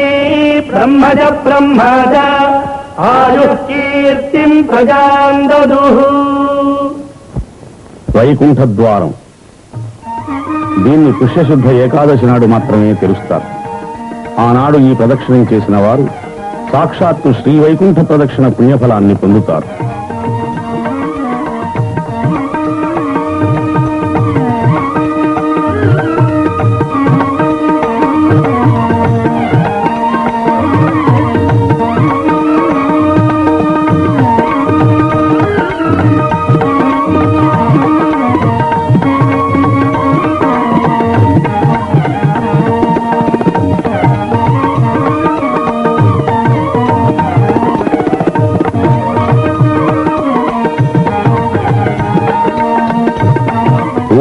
బ్రహ్మజ బ్రహ్మజ ఆయుః కీర్తిం ప్రజాం దదుః. వైకుంఠ ద్వారం. దీన్ని పుష్యశుద్ధ ఏకాదశి నాడు మాత్రమే తెరుస్తారు. ఆనాడు ఈ ప్రదక్షిణం చేసిన వారు సాక్షాత్తు శ్రీ వైకుంఠ ప్రదక్షిణ పుణ్యఫలాన్ని పొందుతారు.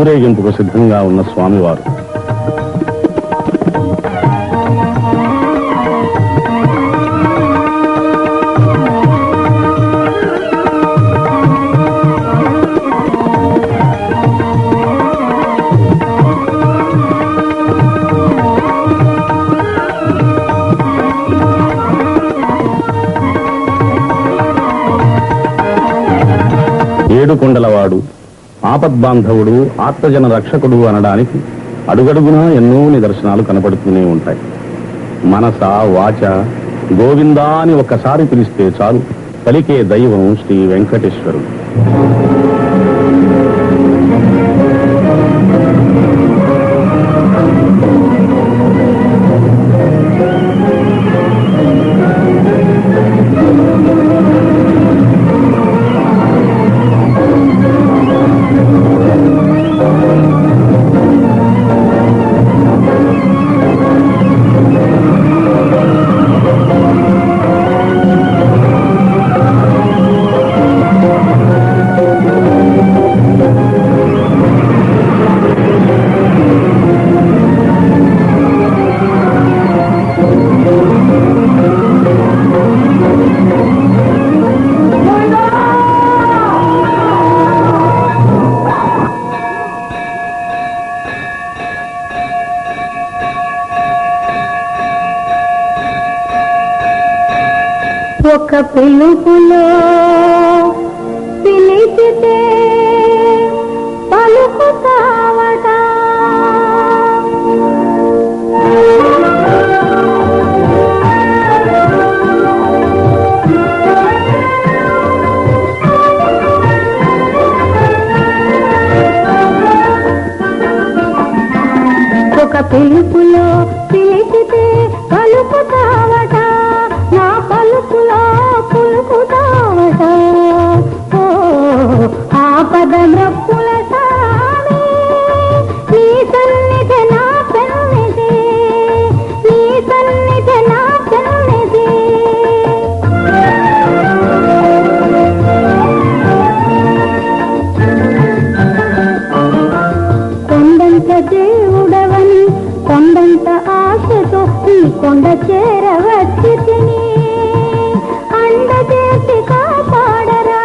ఊరేగింపుకు సిద్ధంగా ఉన్న స్వామివారు ఏడుకొండలవాడు, ఆపద్బాంధవుడు, ఆత్మజన రక్షకుడు అనడానికి అడుగడుగునా ఎన్నో నిదర్శనాలు కనపడుతూనే ఉంటాయి. మనస వాచ గోవిందా అని ఒక్కసారి పిలిస్తే చాలు పలికే దైవం శ్రీ వెంకటేశ్వరుడు. ఒక పిలుపులో పిలిచితే పలుకుతావట ఒక పిలుపులో పిలిచితే పలుకుతావట నా పలుకులో పులుకుతావట ఓ ఆపద మృక్కుల సామి నీ సన్నిధి నా సన్నిధి నీ సన్నిధి నా సన్నిధి కొండంత దేవుడవని కొండంత ఆశతో ఈ కొండ చేరవచ్చి తిని అండ చేసి కాపాడరా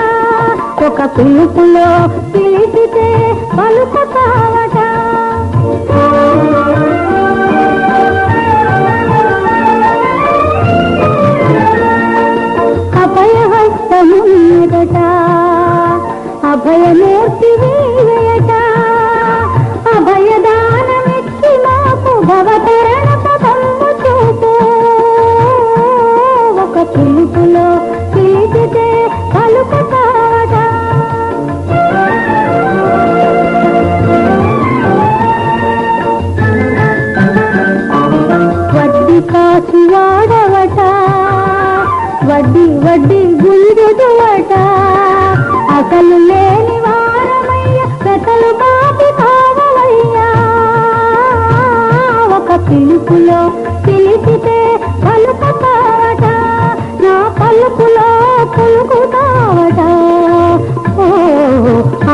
ఒక పిలుపులో పిలిచితే పలుకుతావట అభయహస్తమున్నదట అభయమూర్తి వీయట అభయదానమిచ్చి మాకు భవతరణ పదము చూపు ఒక పిలుపులో పిలిచితే పలుకుతావట వడ్డీ కాసు వాడవట వడ్డీ వడ్డీ గుంజుదువట అసలు లేని వారమయ్య కథలు బాబి కావయ్యా ఒక పిలుపులో పిలిచితే పలుకుతావట నా పలుకులో పులుకుతావట ఓ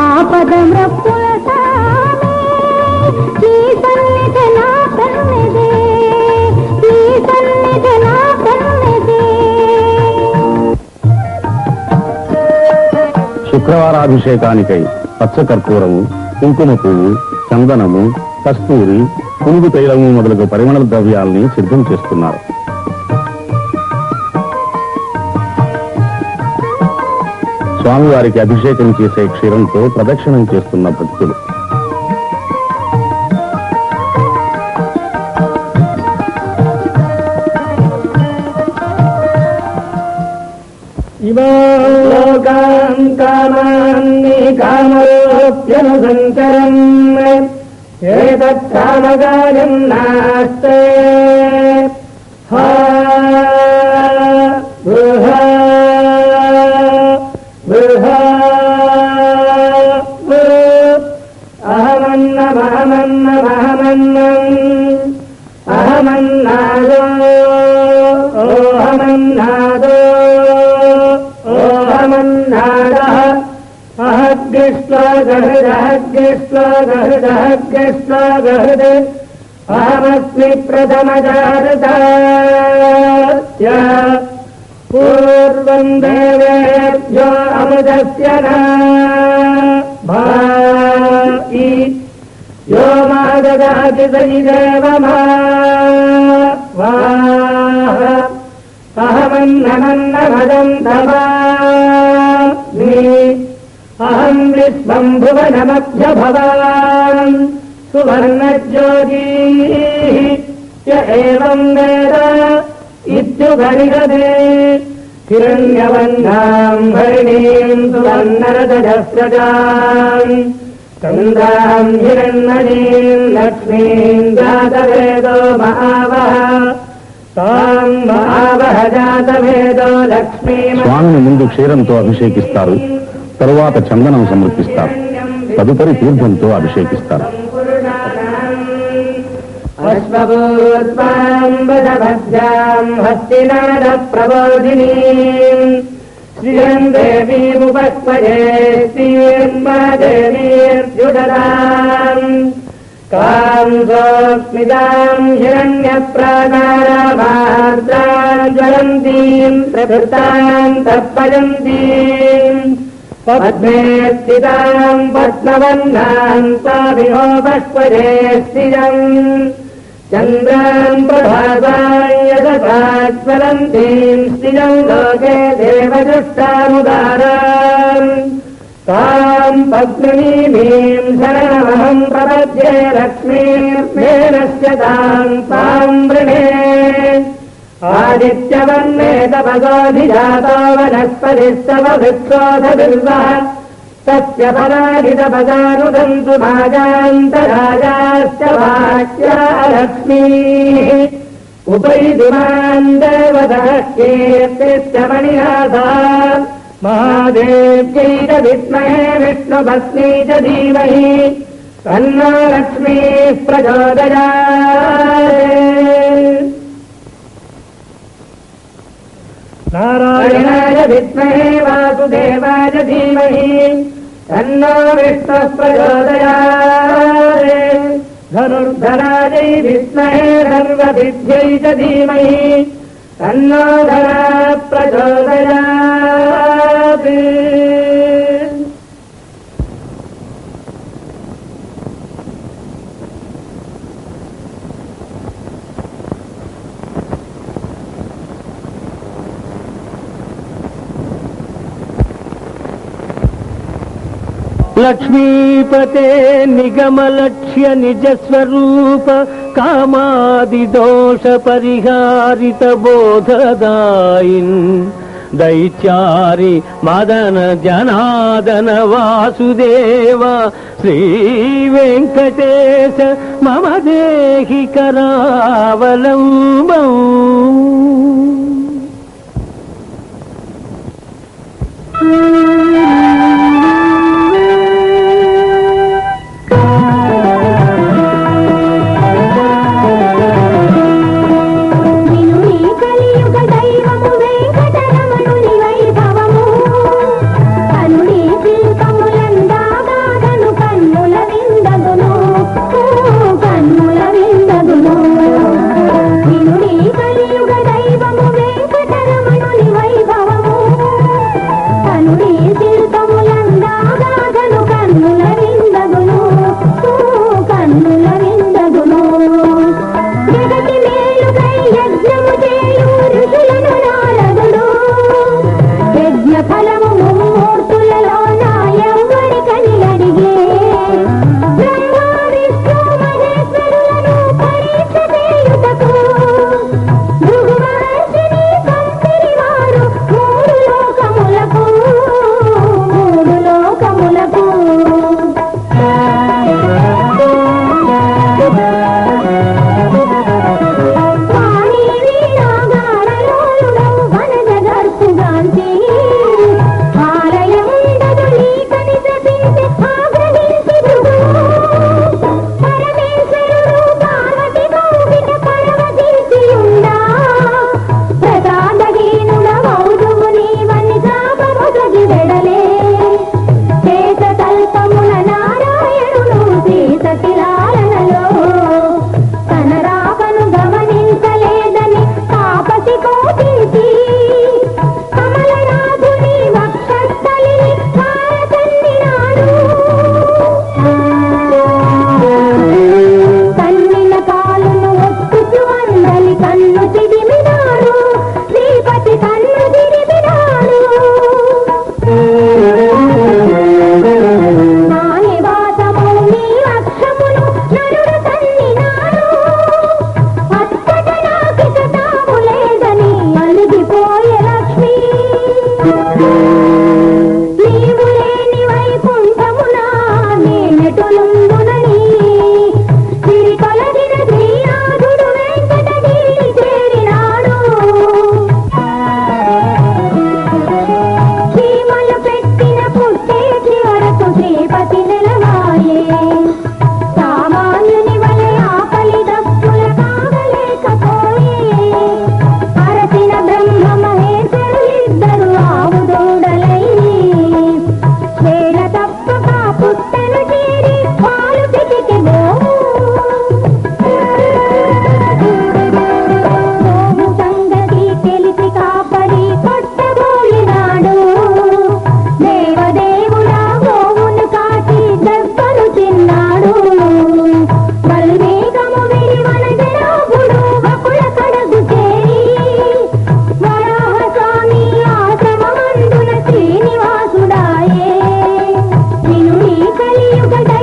ఆపద మృక్కుల సామి నీ సన్నిధి నా సన్నిధి నీ సన్నిధి నా సన్నిధి శుక్రవారాభిషేకానికై పచ్చకర్పూరము కుంకుమ పువ్వు చందనము కస్తూరి పునుగు తైలము మొదలగు పరిమళ ద్రవ్యాల్ని సిద్ధం చేస్తున్నారు. స్వామివారికి అభిషేకం చేసే క్షీరంతో ప్రదక్షిణం చేస్తున్న భక్తులు. లోకాన్ కామాన్ని కామరూప్యనుసంచరన్ ఏతత్కామకార్యం నాస్తే హా బృహా బృహా అహమన్నమహమన్నమహమన్నం అహమన్నాదో ఓహమన్నాదో ఓహమన్నాదః అహగ్గిష్ట్వాగహృదహగ్గిష్ట్వాగహృదహగ్గిష్ట్వాగహృద్ అహమస్మి ప్రథమజాతస్య పూర్వం దేవేభ్యో అమృతస్య భాయి యో మాదదాతి సైదేవ వాహ అహమన్నమన్నమదం తమామి అహం విశ్వం భువనమధ్యభవాన్ సువర్ణజ్యోతి య ఏవం వేద ఇత్యుపనిషదే హిరణ్యవర్ణాం హరిణీం సువర్ణరజస్రజాం చంద్రాం హిరణ్మయీం లక్ష్మీం జాతవేదో మహావహ తాం మహావహ జాతవేదో లక్ష్మీ. స్వామిని ముందు క్షీరంతో అభిషేకిస్తారు, తరువాత చందనం సమర్పిస్తారు, తదుపరి తీర్థంతో అభిషేకిస్తారు. అశ్వభూత్వాంబదభద్రాం హస్తినాద ప్రబోధినీం శ్రియం దేవీముపస్మయే శ్రీర్మాదేవీర్యుదదాం కాం సోస్మితాం హిరణ్యప్రాకారమార్ద్రాం జ్వలంతీం ప్రకృతాం తప్పయంతీం పద్మే స్థితాం పద్మవర్ణాం స్వామినో పస్మయే శ్రియం చంద్రాన్ ప్రభాసాయసపాస్వరంతీం శ్రియం లోకే దేవదృష్టాముదారాన్ తాం పద్మినీమీం శరణమహం ప్రపద్యే లక్ష్మీర్మేనస్య తాం వృణే ఆదిత్యవర్ణే తపసోధిజాతో వనస్పతిస్తవ వృక్షోధవిర్వః తస్య పరాజితపదానుదంతు భాగాంతరాజాశ్చ వాక్యా లక్ష్మీః ఉపైదుమాన్ దేవతః కీర్తిశ్చ మణినాథా మహాదేవ్యై చ విద్మహే విష్ణుపత్న్యై చ ధీమహి తన్నో లక్ష్మీః ప్రచోదయాత్. నారాయణాయ విద్మహే వాసుదేవాయ ధీమహి తన్నో విష్ణుః ప్రచోదయాత్. ధనుర్ధరాజై విద్మహే సర్వసిద్ధ్యై చ ధీమహి తన్నో ధరా ప్రచోదయాత్. లక్ష్మీపతే నిగమలక్ష్య నిజస్వరూప కామాది దోష పరిహారిత బోధదాయిన్ దైత్యారి మదన జనాదన వాసుదేవ శ్రీ వెంకటేశ మమ దేహి కరావలంబం. కలియుగ దైవము వెంకటరమణుని వైభవము కనుడి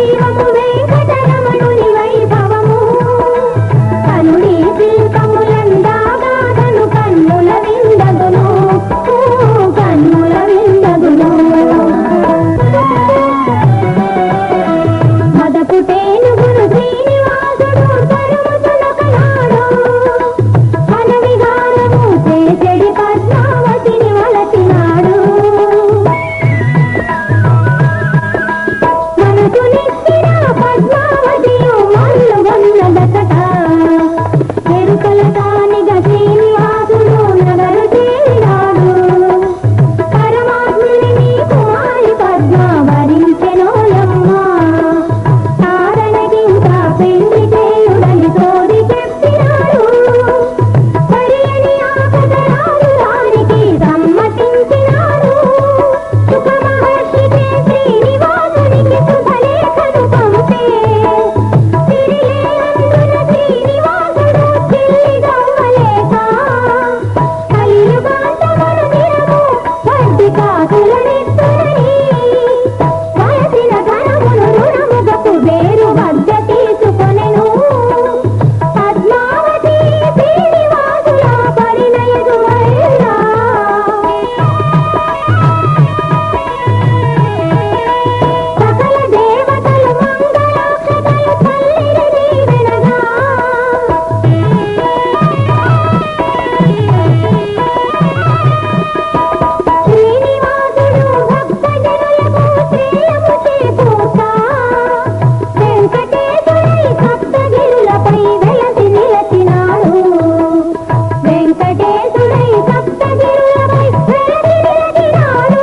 దైవము వెంకటరమణుని వైభవము కనుడి శిల్పములందాగా తను కన్నుల విందగును కన్నుల విందగును మదపు తేనుగును శ్రీనివాసుడు తరుముతునొకనాడు మన విహారము చేసెడి పద్మావతిని వలచినాడు మనసు నెక్కిన పద్మావతియు మల్లు గొన్నదకట ఎరుకల తానిగా శ్రీనివాసుడు నగరు చేరినాడు పరమాత్ముని నీ కుమారి పద్మ వరించెనోయమ్మ తారణకింకా పెళ్లి చేయుడని తోడి చెప్పినాడు పరియని ఆకదరాలు రానికి సమ్మతించినాడు సుఖ మహర్షికి శ్రీనివాసునికి శుభలేఖను పంపే తిరిలేనందున శ్రీనివాసుడు చిల్లిగవ్వలేక కలియుగాంతమును దినము వడ్డి కాకులనెత్తునని వలసిన ధనమును రుణముగకు వేరు వద్ద తీసుకొనెను పద్మావతి శ్రీనివాసుల పరిణయదువైరా సకల దేవతలు మంగళాక్షతలు తల్లిని దీవెనగా శ్రీనివాసుడు భక్తజనులకు శ్రేయము చేకూర్చా వెంకటేశుడై సప్తగిరులపై వెలసి నిలచినాడు వెంకటేశుడై సప్తగిరులపై వెలసి నిలచినాడు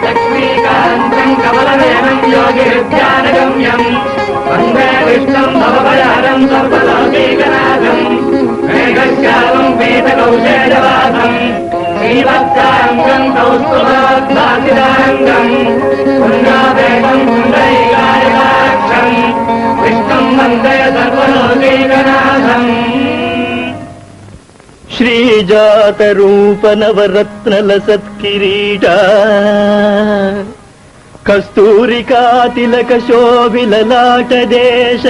లక్ష్మీకాంతం కమలనేనం యోగిర్ధ్యానగమ్యం వందే విష్ణుం భవభయానం సర్వలోకైకనాథం మేఘశ్యామం పీతకౌశేయవాసం శ్రీవత్సాంగం కౌస్తుభోద్భాసితాంగం పుణ్యాదేవం పుండరీకాయకాక్షం విష్ణుం వందే సర్వలోకైకనాథం శ్రీజాత రూప నవరత్నల సత్కిరీట కస్తూరికా తిలక శోభిలలాట దేశ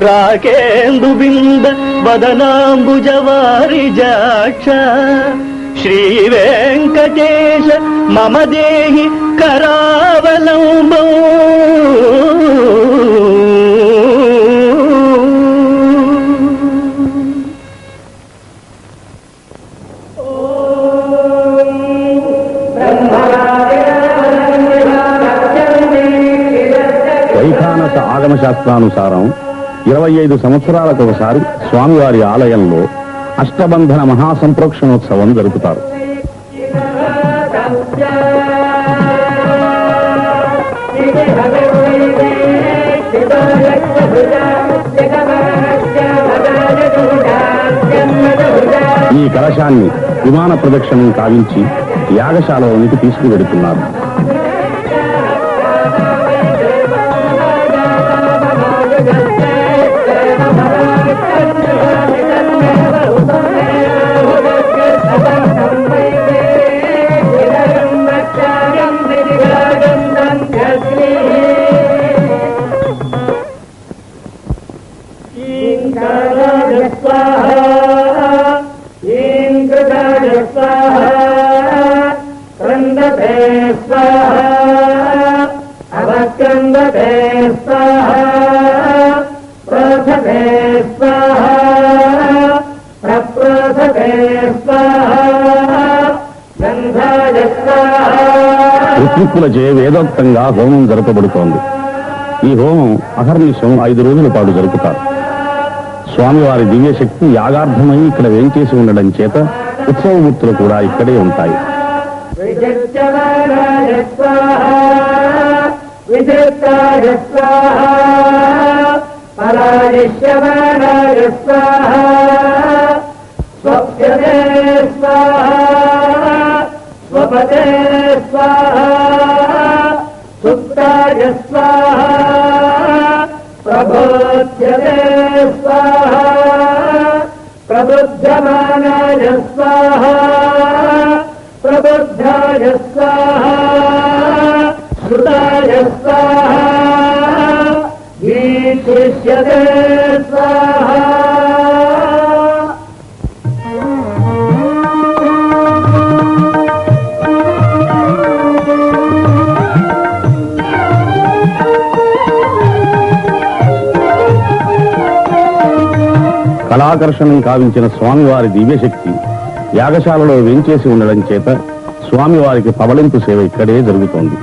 రాకేందు బింద వదనాంబుజవారి జాక్ష శ్రీ వెంకటేశ మమ దేహి కరావలంబం వైఖానస ఆగమ శాస్త్రానుసారం 25 సంవత్సరాలకు ఒకసారి స్వామివారి ఆలయంలో అష్టబంధన మహాసంప్రోక్షణోత్సవం జరుపుతారు. ఈ కలశాన్ని విమాన ప్రదక్షిణం కావించి యాగశాలలోనికి తీసుకువెడుతున్నారు. ఋత్విక్కులచే వేదోక్తంగా హోమం జరపబడుతోంది. ఈ హోమం అహర్నిశం 5 రోజుల పాటు జరుపుతారు. స్వామివారి దివ్యశక్తి యాగార్థమై ఇక్కడ వేంచేసి ఉండడం చేత ఉత్సవమూర్తులు కూడా ఇక్కడే ఉంటాయి. విజయ दरिष्यमाणाय स्वाहा स्वप्यते स्वाहा स्वपते स्वाहा सुप्ताय स्वाहा प्रबोध्यते स्वाहा प्रबुध्यमानाय स्वाहा प्रबुद्धाय स्वाहा श्रुताय स्वाहा गीष्यते स्वाहा కళాకర్షణం కావించిన స్వామివారి దివ్యశక్తి యాగశాలలో వేంచేసి ఉండడం చేత స్వామివారికి పవళింపు సేవ ఇక్కడే జరుగుతోంది.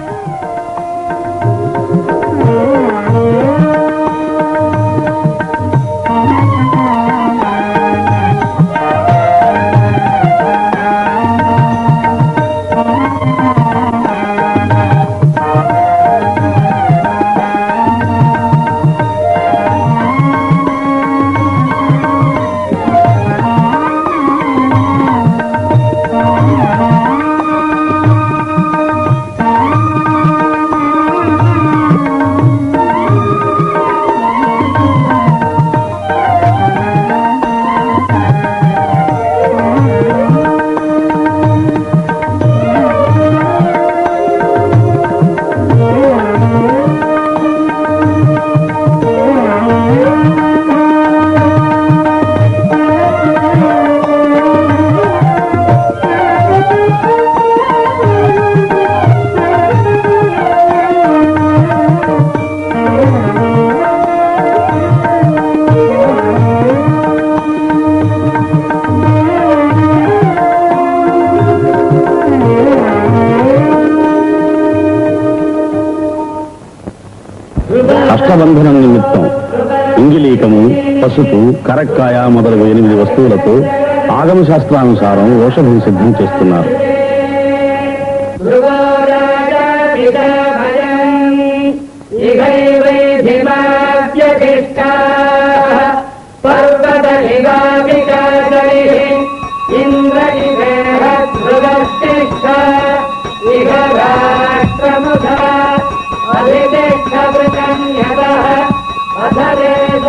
అష్టబంధనం నిమిత్తం ఇంగిలీకము, పసుపు, కరక్కాయ మొదలగు 8 వస్తువులతో ఆగమ శాస్త్రానుసారం ఔషధం సిద్ధం చేస్తున్నారు. అధిదేశ